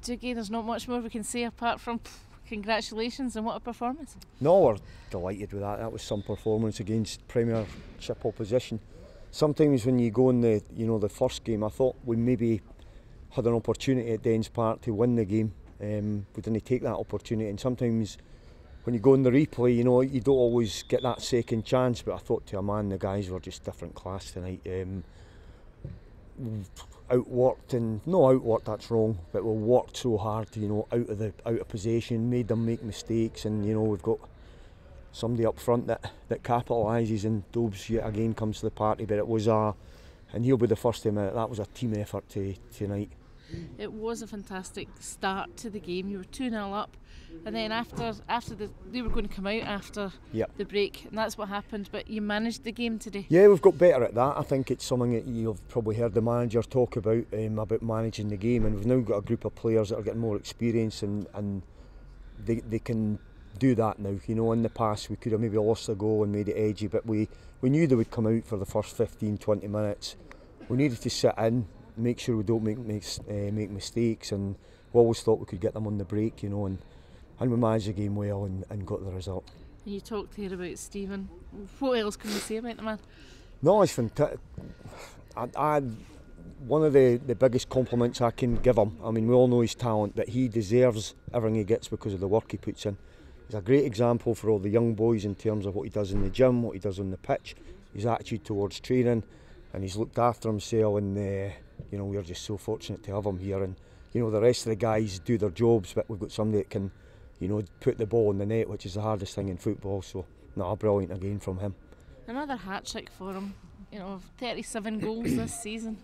Dougie, there's not much more we can say apart from congratulations and what a performance. No, we're delighted with that. That was some performance against Premiership opposition. Sometimes when you go in the first game, I thought we maybe had an opportunity at Dens Park to win the game. We didn't take that opportunity, and sometimes when you go in the replay, you don't always get that second chance. But I thought to a man, the guys were just different class tonight. Outworked, that's wrong, but we worked so hard, out of possession, made them make mistakes, and we've got somebody up front that capitalises, and Dobbs yet again comes to the party. But it was and he'll be the first to admit that was a team effort tonight. It was a fantastic start to the game. You were 2-0 up, and then after they were going to come out after the break, and that's what happened. But you managed the game today. Yeah, we've got better at that. I think it's something that you've probably heard the manager talk about managing the game, and we've now got a group of players that are getting more experience, and they can do that now. In the past we could have maybe lost a goal and made it edgy, but we knew they would come out for the first 15-20 minutes. We needed to sit in, make sure we don't make mistakes, and we always thought we could get them on the break, and we managed the game well and got the result. And you talked here about Stephen. What else can we say about the man? No, it's fantastic. One of the biggest compliments I can give him, I mean, we all know his talent, but he deserves everything he gets because of the work he puts in. He's a great example for all the young boys in terms of what he does in the gym, what he does on the pitch, his attitude towards training, and he's looked after himself, and we're just so fortunate to have him here. And the rest of the guys do their jobs, but we've got somebody that can put the ball in the net, which is the hardest thing in football. So brilliant again from him. Another hat-trick for him, 37 goals this season.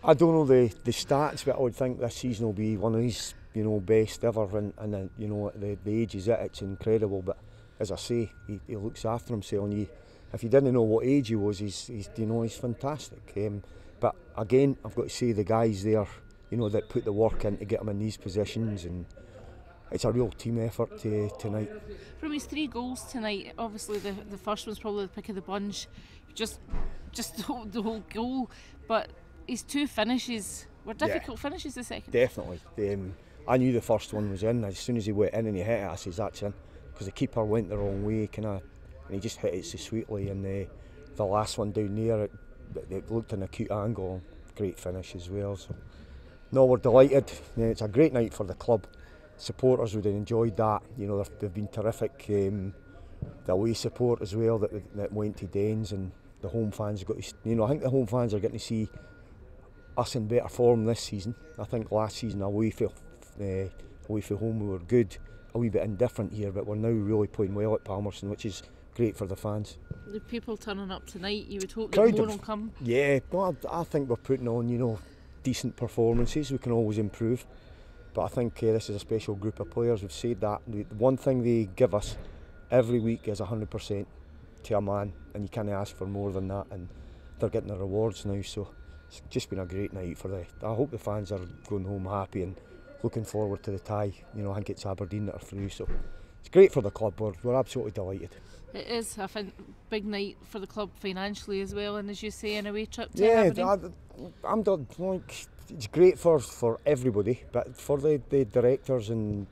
I don't know the stats, but I would think this season will be one of his best ever, and at the age he's at, it's incredible. But as I say, he looks after himself, and if you didn't know what age he was, he's fantastic. But again, I've got to say the guys there, that put the work in to get him in these positions, and it's a real team effort tonight. From his 3 goals tonight, obviously the first one's probably the pick of the bunch, just the whole goal, but his 2 finishes were difficult finishes. The second, definitely. I knew the first one was in. As soon as he went in and he hit it, I says that's in, because the keeper went the wrong way, and he just hit it so sweetly. And the last one down there, it looked an acute angle. Great finish as well. So we're delighted. It's a great night for the club. Supporters would have enjoyed that. They've been terrific. The away support as well that went to Dens, and the home fans got to. I think the home fans are getting to see us in better form this season. I think last season away for home we were good, a wee bit indifferent here, but we're now really playing well at Palmerston, which is great for the fans. The people turning up tonight, you would hope that more will come. Yeah, well, I think we're putting on decent performances. We can always improve, but I think this is a special group of players. We've said that the one thing they give us every week is 100% to a man, and you can't ask for more than that, and they're getting the rewards now. So it's just been a great night I hope the fans are going home happy and looking forward to the tie. I think it's Aberdeen that are through, so it's great for the club. We're absolutely delighted. It is a big night for the club financially as well, and as you say, an away trip to Aberdeen. It's great for everybody, but for the directors, and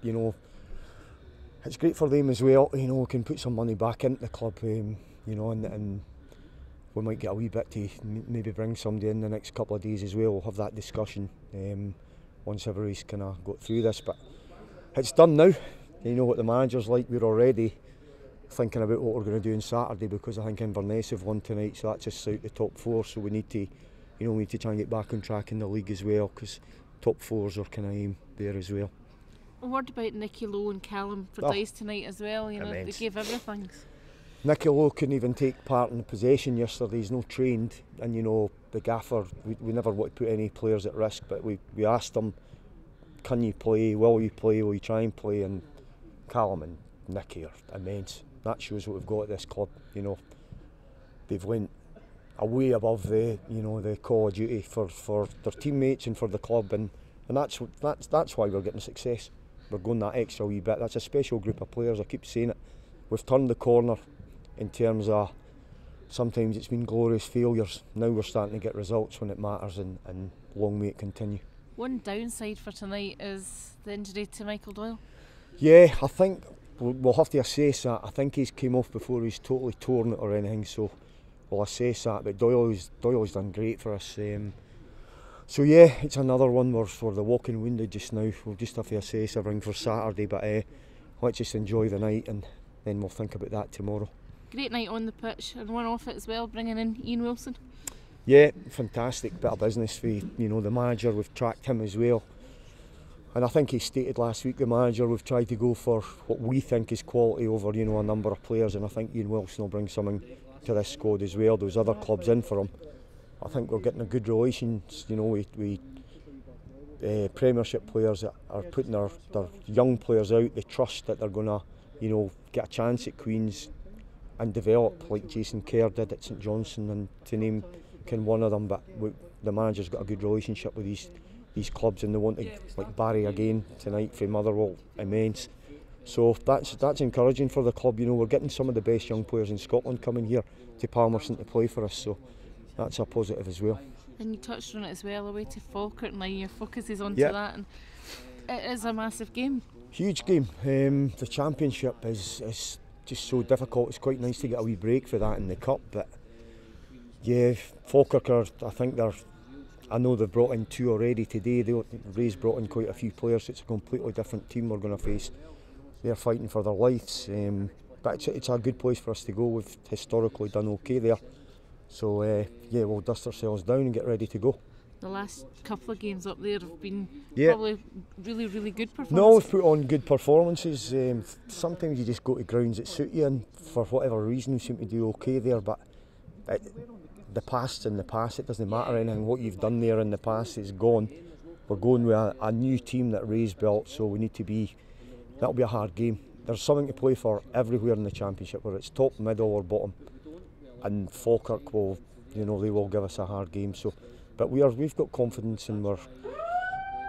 it's great for them as well. We can put some money back into the club, and we might get a wee bit to maybe bring somebody in the next couple of days as well. We'll have that discussion once everybody's kind of got through this, but it's done now. You know what the manager's like. We're already thinking about what we're going to do on Saturday, because I think Inverness have won tonight, so that's just out the top 4. So we need to, we need to try and get back on track in the league as well, because top 4s are kind of aim there as well. A word about Nicky Lowe and Callum Fordyce tonight as well. They gave everything. Nicky Lowe couldn't even take part in the possession yesterday. He's not trained, and the gaffer, we never want to put any players at risk, but we asked him, can you play, will you try and play, and Callum and Nicky are immense. That shows what we've got at this club. They've went way above the call of duty for their teammates and for the club, and that's why we're getting success. We're going that extra wee bit. That's a special group of players, I keep saying it. We've turned the corner in terms of, sometimes it's been glorious failures. Now we're starting to get results when it matters, and long may it continue. One downside for tonight is the injury to Michael Doyle. Yeah, I think we'll have to assess that. I think he's came off before he's totally torn it or anything, so we'll assess that. But Doyle's done great for us. So yeah, it's another one where for the walking wounded just now. We'll just have to assess everything for Saturday, but let's just enjoy the night and then we'll think about that tomorrow. Great night on the pitch and one off it as well, bringing in Ian Wilson. Yeah, fantastic bit of business for the manager. We've tracked him as well, and I think he stated last week, the manager, we've tried to go for what we think is quality over a number of players, and I think Ian Wilson will bring something to this squad as well. Those other clubs in for him. I think we're getting a good relations, with Premiership players that are putting their young players out. They trust that they're going to, get a chance at Queen's and develop like Jason Kerr did at St Johnstone, and to name one of them. But the manager's got a good relationship with these clubs, and they want to, like Barry again tonight from Motherwell, immense. So that's encouraging for the club. We're getting some of the best young players in Scotland coming here to Palmerston to play for us. So that's a positive as well. And you touched on it as well, away to Falkirk, and your focus is onto yep. that, and it is a massive game. Huge game. The Championship is just so difficult. It's quite nice to get a wee break for that in the Cup, but yeah, Falkirk I know they've brought in 2 already today. Ray's brought in quite a few players. It's a completely different team we're going to face. They're fighting for their lives, but it's a good place for us to go. We've historically done okay there. So yeah, we'll dust ourselves down and get ready to go. The last couple of games up there have been yeah. probably really, really good performances. No, we've put on good performances. Sometimes you just go to grounds that suit you, and for whatever reason we seem to do okay there. But the past's in the past. It doesn't matter anything. What you've done there in the past is gone. We're going with a new team that Ray's built, so we need to be. That'll be a hard game. There's something to play for everywhere in the Championship, whether it's top, middle or bottom. And Falkirk they will give us a hard game. So, but we've got confidence and we're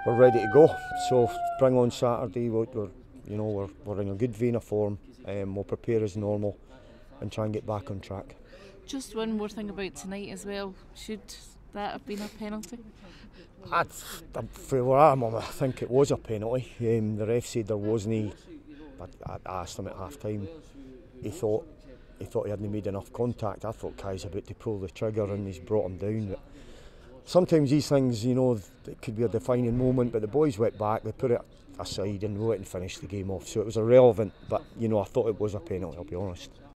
ready to go. So bring on Saturday. We're in a good vein of form. We'll prepare as normal and try and get back on track. Just one more thing about tonight as well. Should that have been a penalty? For where I'm on, I think it was a penalty. The ref said there wasn't. I asked him at half time. He thought he hadn't made enough contact. I thought Kai's about to pull the trigger and he's brought him down. But sometimes these things, it could be a defining moment, but the boys went back, they put it aside and went and finished the game off. So it was irrelevant, but I thought it was a penalty, I'll be honest.